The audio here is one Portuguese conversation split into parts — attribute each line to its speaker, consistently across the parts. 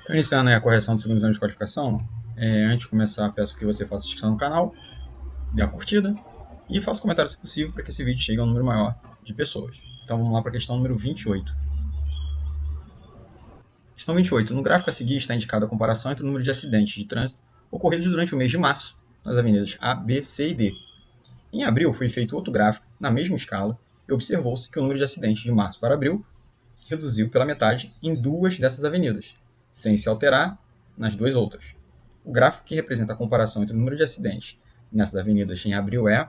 Speaker 1: Estou iniciando a correção do segundo exame de qualificação. Antes de começar, peço que você faça inscrição no canal, dê a curtida e faça comentário se possível para que esse vídeo chegue a um número maior de pessoas. Então vamos lá para a questão número 28. Questão 28. No gráfico a seguir está indicada a comparação entre o número de acidentes de trânsito ocorridos durante o mês de março nas avenidas A, B, C e D. Em abril foi feito outro gráfico na mesma escala e observou-se que o número de acidentes de março para abril reduziu pela metade em duas dessas avenidas, sem se alterar nas duas outras. O gráfico que representa a comparação entre o número de acidentes nessas avenidas em abril é...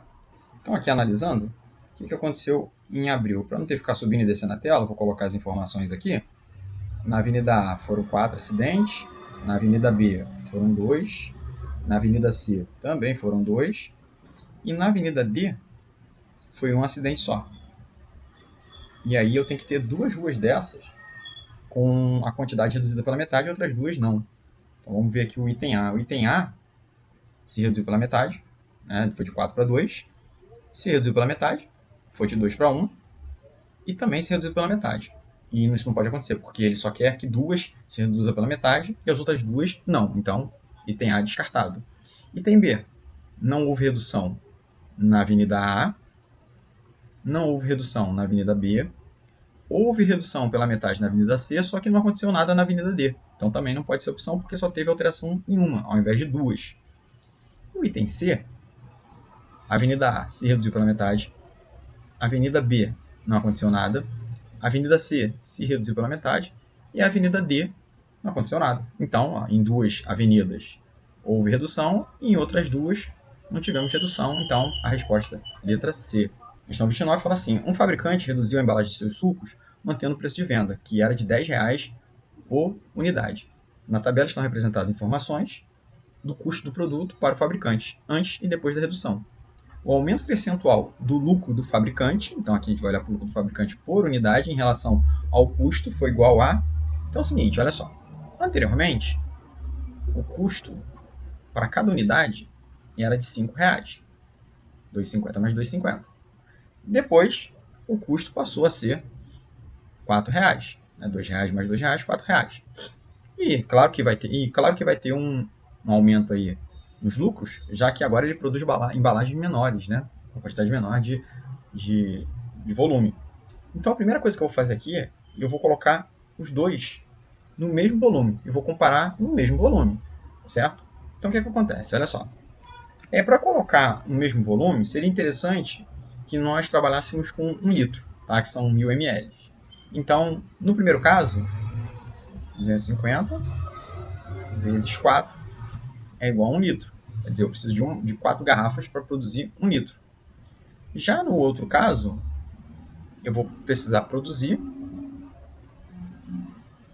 Speaker 1: Então, aqui analisando, o que aconteceu em abril? Para não ter que ficar subindo e descendo na tela, vou colocar as informações aqui. Na avenida A foram 4 acidentes, na avenida B foram 2, na avenida C também foram 2, e na avenida D foi um acidente só. E aí eu tenho que ter duas ruas dessas com a quantidade reduzida pela metade e outras duas não. Então vamos ver aqui o item A. O item A se reduziu pela metade, né? Foi de 4 para 2. Se reduziu pela metade, foi de 2 para 1. E também se reduziu pela metade. E isso não pode acontecer, porque ele só quer que duas se reduzam pela metade e as outras duas não. Então, item A descartado. Item B. Não houve redução na avenida A. Não houve redução na avenida B. Houve redução pela metade na avenida C, só que não aconteceu nada na avenida D. Então também não pode ser opção, porque só teve alteração em uma, ao invés de duas. O item C, a avenida A se reduziu pela metade, a avenida B não aconteceu nada, a avenida C se reduziu pela metade e a avenida D não aconteceu nada. Então, ó, em duas avenidas houve redução e em outras duas não tivemos redução. Então, a resposta letra C. Questão 29 fala assim: um fabricante reduziu a embalagem de seus sucos mantendo o preço de venda, que era de R$ 10 por unidade. Na tabela estão representadas informações do custo do produto para o fabricante, antes e depois da redução. O aumento percentual do lucro do fabricante, então aqui a gente vai olhar para o lucro do fabricante por unidade em relação ao custo, foi igual a... Então é o seguinte, olha só. Anteriormente, o custo para cada unidade era de R$ 5. 2,50 mais 2,50. Depois, o custo passou a ser R$ 4. Né? R$ 2 mais R$ 2, R$ 4. E claro que vai ter um aumento aí nos lucros, já que agora ele produz embalagens menores, né? Com quantidade menor de volume. Então a primeira coisa que eu vou fazer aqui é eu vou colocar os dois no mesmo volume. Eu vou comparar no mesmo volume, certo? Então o que acontece? Olha só. Para colocar no mesmo volume, seria interessante que nós trabalhássemos com 1 litro, tá? Que são 1.000 ml. Então, no primeiro caso, 250 vezes 4 é igual a 1 litro. Quer dizer, eu preciso de 4 garrafas para produzir 1 litro. Já no outro caso, eu vou precisar produzir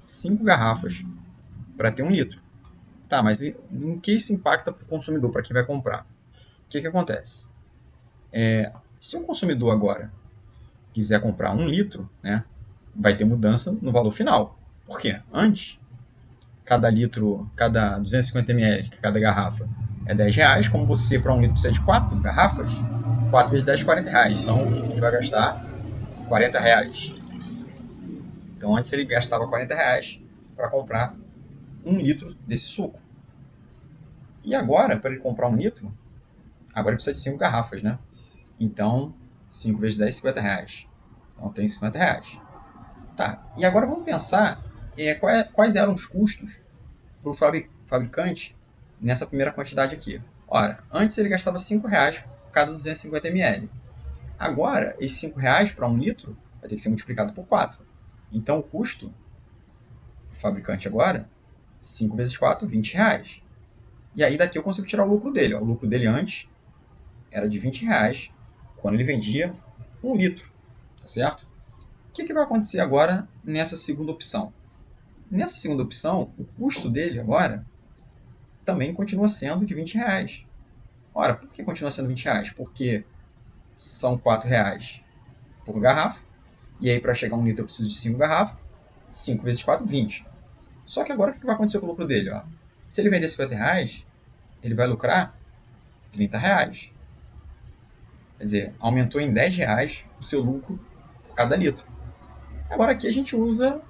Speaker 1: 5 garrafas para ter 1 litro. Tá, mas em que isso impacta para o consumidor, para quem vai comprar? O que acontece? Se um consumidor agora quiser comprar 1 litro, né, vai ter mudança no valor final. Por quê? Antes, cada 250 ml, cada garrafa, é R$ 10. Como você, para 1 litro, precisa de 4 garrafas, 4 vezes 10 é R$ 40. Então, ele vai gastar R$ 40. Então, antes ele gastava R$ 40 para comprar 1 litro desse suco. E agora, para ele comprar 1 litro, agora ele precisa de 5 garrafas, né? Então, 5 vezes 10 é R$ 50. Então, tem R$ 50. Tá, e agora vamos pensar quais eram os custos para o fabricante nessa primeira quantidade aqui. Ora, antes ele gastava R$ 5 por cada 250 ml. Agora, esses R$ 5 para 1 litro vai ter que ser multiplicado por 4. Então, o custo do fabricante agora, 5 vezes 4, R$ 20. E aí daqui eu consigo tirar o lucro dele. Ó. O lucro dele antes era de R$ 20 quando ele vendia 1 litro. Tá certo? O que vai acontecer agora nessa segunda opção? Nessa segunda opção, o custo dele agora também continua sendo de R$ 20. Ora, por que continua sendo R$ 20? Porque são R$ 4 por garrafa, e aí para chegar a 1 litro eu preciso de 5 garrafas, 5 vezes 4, 20. Só que agora o que vai acontecer com o lucro dele? Ó? Se ele vender R$ 50, ele vai lucrar R$ 30. Quer dizer, aumentou em R$ 10 o seu lucro por cada litro. Agora aqui a gente usa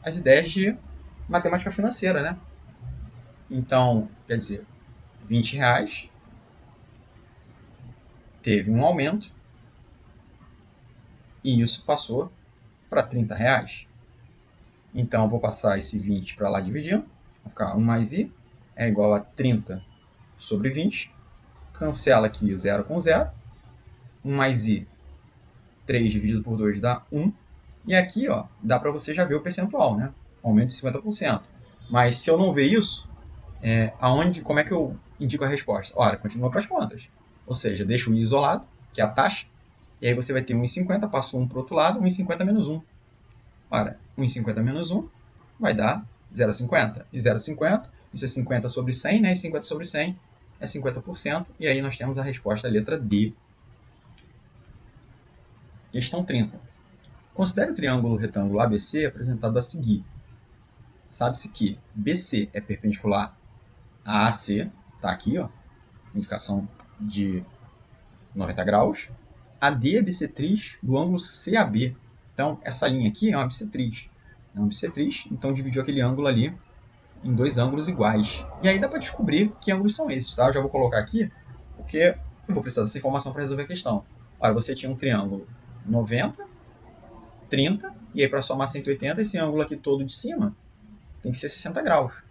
Speaker 1: as ideias de matemática financeira, né? Então, quer dizer, R$ 20 teve um aumento e isso passou para R$ 30. Então, eu vou passar esse 20 para lá dividindo. Vai ficar 1 mais i é igual a 30 sobre 20. Cancela aqui o 0 com 0. 1 mais i, 3 dividido por 2 dá 1. E aqui, ó, dá para você já ver o percentual, né? Aumento de 50%. Mas se eu não ver isso, como é que eu indico a resposta? Ora, continua com as contas. Ou seja, deixo o i isolado, que é a taxa, e aí você vai ter 1,50, passo 1 para o outro lado, 1,50 menos 1. Ora, 1,50 menos 1 vai dar 0,50. E 0,50, isso é 50 sobre 100, né? E 50 sobre 100 é 50%. E aí nós temos a resposta, a letra D. Questão 30. Considere o triângulo retângulo ABC apresentado a seguir. Sabe-se que BC é perpendicular a AC, está aqui, ó, indicação de 90 graus. AD é bissetriz do ângulo CAB. Então, essa linha aqui é uma bissetriz. Então dividiu aquele ângulo ali em dois ângulos iguais. E aí dá para descobrir que ângulos são esses, tá? Eu já vou colocar aqui, porque eu vou precisar dessa informação para resolver a questão. Olha, você tinha um triângulo 90, 30, e aí para somar 180, esse ângulo aqui todo de cima tem que ser 60 graus.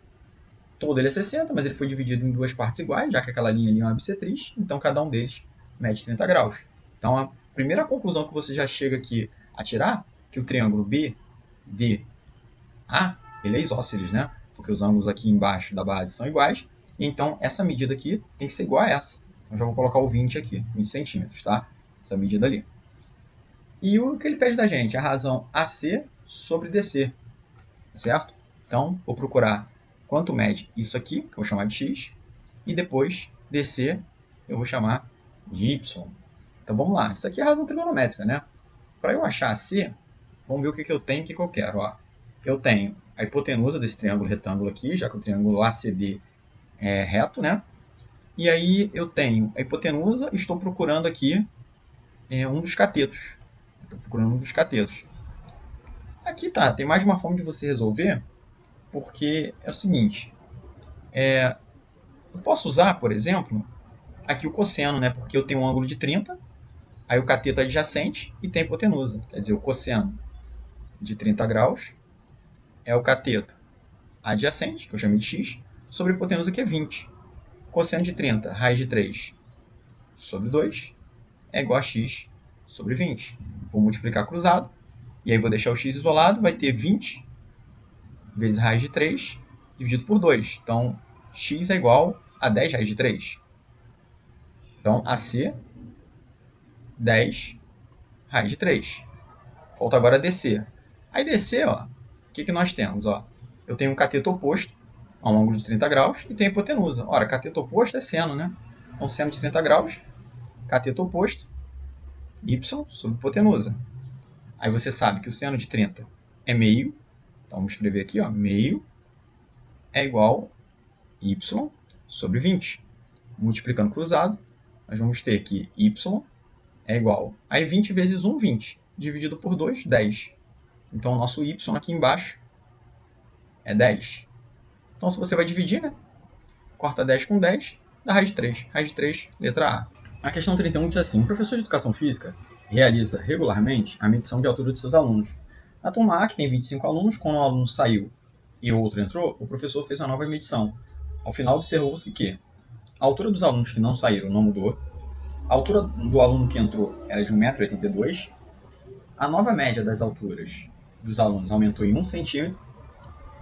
Speaker 1: Todo ele é 60, mas ele foi dividido em duas partes iguais, já que aquela linha ali é uma bissetriz, então cada um deles mede 30 graus. Então a primeira conclusão que você já chega aqui a tirar, que o triângulo BDA, ele é isósceles, né? Porque os ângulos aqui embaixo da base são iguais, e então essa medida aqui tem que ser igual a essa. Então já vou colocar o 20 aqui, 20 centímetros, tá? Essa medida ali. E o que ele pede da gente? A razão AC sobre DC, certo? Então, vou procurar quanto mede isso aqui, que eu vou chamar de x, e depois DC eu vou chamar de y. Então, vamos lá. Isso aqui é a razão trigonométrica, né? Para eu achar C, vamos ver o que eu tenho e o que eu quero. Ó. Eu tenho a hipotenusa desse triângulo retângulo aqui, já que o triângulo ACD é reto, né? E aí eu tenho a hipotenusa e estou procurando aqui um dos catetos. Estou procurando um dos catetos. Aqui tá, tem mais uma forma de você resolver, porque é o seguinte, eu posso usar, por exemplo, aqui o cosseno, né? Porque eu tenho um ângulo de 30, aí o cateto é adjacente e tem hipotenusa. Quer dizer, o cosseno de 30 graus é o cateto adjacente, que eu chamei de x, sobre a hipotenusa, que é 20. Cosseno de 30, raiz de 3 sobre 2 é igual a x sobre 20. Vou multiplicar cruzado, e aí vou deixar o x isolado, vai ter 20 vezes raiz de 3 dividido por 2. Então, x é igual a 10 raiz de 3. Então, AC, 10 raiz de 3. Falta agora DC. Aí DC, ó, o que nós temos? Ó? Eu tenho um cateto oposto a um ângulo de 30 graus e tenho a hipotenusa. Ora, cateto oposto é seno, né? Então, seno de 30 graus, cateto oposto, y sobre hipotenusa. Aí você sabe que o seno de 30 é meio. Então, vamos escrever aqui, ó, meio é igual a y sobre 20. Multiplicando cruzado, nós vamos ter que y é igual a 20 vezes 1, 20. Dividido por 2, 10. Então, o nosso y aqui embaixo é 10. Então, se você vai dividir, né? Corta 10 com 10, dá raiz de 3. Raiz de 3, letra A. A questão 31 diz assim: o professor de educação física realiza regularmente a medição de altura de seus alunos. Na turma A, que tem 25 alunos, quando um aluno saiu e o outro entrou, o professor fez uma nova medição. Ao final, observou-se que a altura dos alunos que não saíram não mudou, a altura do aluno que entrou era de 1,82 m, a nova média das alturas dos alunos aumentou em 1 centímetro,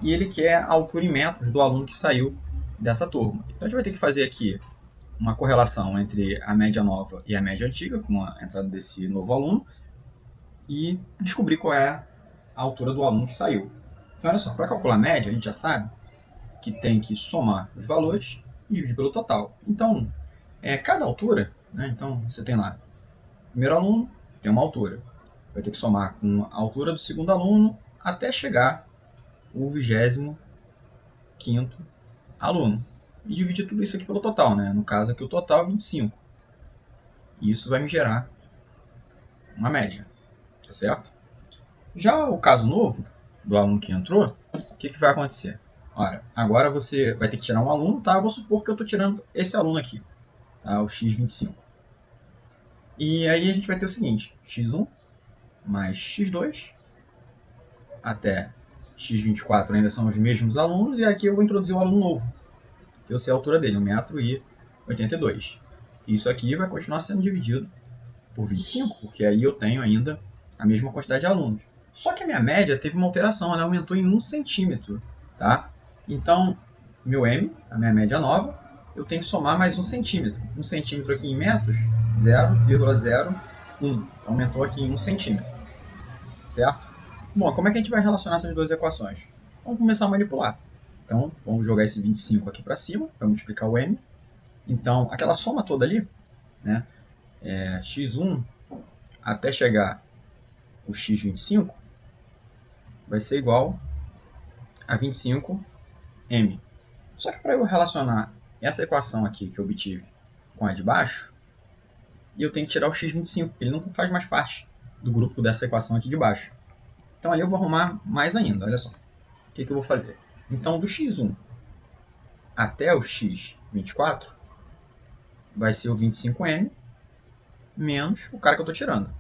Speaker 1: e ele quer a altura em metros do aluno que saiu dessa turma. Então a gente vai ter que fazer aqui uma correlação entre a média nova e a média antiga, com a entrada desse novo aluno, e descobrir qual é a altura do aluno que saiu. Então olha só, para calcular a média, a gente já sabe que tem que somar os valores e dividir pelo total. Então, cada altura, né? Então você tem lá, o primeiro aluno tem uma altura, vai ter que somar com a altura do segundo aluno até chegar o 25º aluno. E dividir tudo isso aqui pelo total, né? No caso aqui o total é 25. E isso vai me gerar uma média, tá certo? Já o caso novo, do aluno que entrou, o que vai acontecer? Olha, agora você vai ter que tirar um aluno, tá? Eu vou supor que eu estou tirando esse aluno aqui, tá? O x25. E aí a gente vai ter o seguinte, x1 mais x2 até x24 ainda são os mesmos alunos, e aqui eu vou introduzir um aluno novo, que eu sei a altura dele, 1,82 m. Isso aqui vai continuar sendo dividido por 25, porque aí eu tenho ainda a mesma quantidade de alunos. Só que a minha média teve uma alteração, ela aumentou em 1 centímetro, tá? Então, meu M, a minha média nova, eu tenho que somar mais 1 centímetro. 1 centímetro aqui em metros, 0,01. Aumentou aqui em 1 centímetro, certo? Bom, como é que a gente vai relacionar essas duas equações? Vamos começar a manipular. Então, vamos jogar esse 25 aqui para cima, para multiplicar o M. Então, aquela soma toda ali, né, x1 até chegar o x25, vai ser igual a 25m. Só que para eu relacionar essa equação aqui que eu obtive com a de baixo, eu tenho que tirar o x25, porque ele não faz mais parte do grupo dessa equação aqui de baixo. Então ali eu vou arrumar mais ainda, olha só. O que eu vou fazer? Então do x1 até o x24 vai ser o 25m menos o cara que eu estou tirando.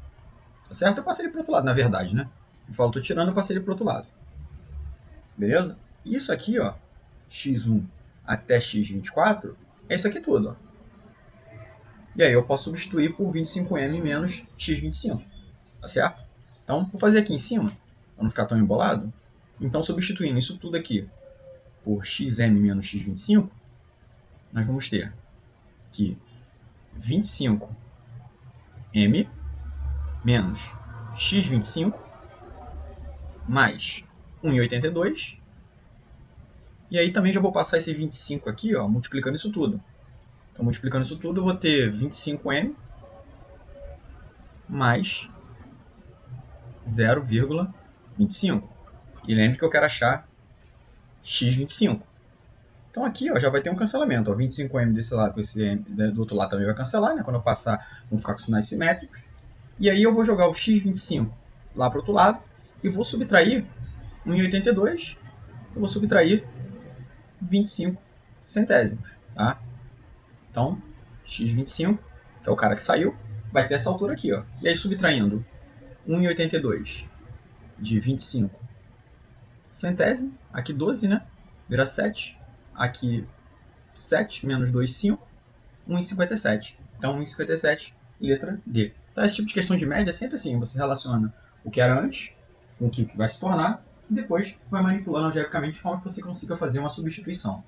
Speaker 1: Tá certo? Eu passei ele para o outro lado, na verdade, né? Eu falo, estou tirando, eu passei ele para o outro lado. Beleza? Isso aqui, ó, x1 até x24, é isso aqui tudo, ó. E aí eu posso substituir por 25m menos x25, tá certo? Então, vou fazer aqui em cima, para não ficar tão embolado. Então, substituindo isso tudo aqui por xm menos x25, nós vamos ter que 25m menos x25 mais 1,82. E aí também já vou passar esse 25 aqui, ó, multiplicando isso tudo. Então, multiplicando isso tudo, eu vou ter 25m mais 0,25. E lembre que eu quero achar x25. Então aqui, ó, já vai ter um cancelamento. Ó, 25m desse lado, com esse m do outro lado também vai cancelar, né? Quando eu passar, vão ficar com sinais simétricos. E aí eu vou jogar o x25 lá para o outro lado e vou subtrair 1,82. Eu vou subtrair 25 centésimos, tá? Então, x25, que é o cara que saiu, vai ter essa altura aqui, ó. E aí, subtraindo 1,82 de 25 centésimo, aqui 12, né? Vira 7. Aqui 7 menos 2, 5. 1,57. Então, 1,57, letra D. Então, esse tipo de questão de média é sempre assim. Você relaciona o que era antes com o que vai se tornar e depois vai manipulando algebricamente de forma que você consiga fazer uma substituição.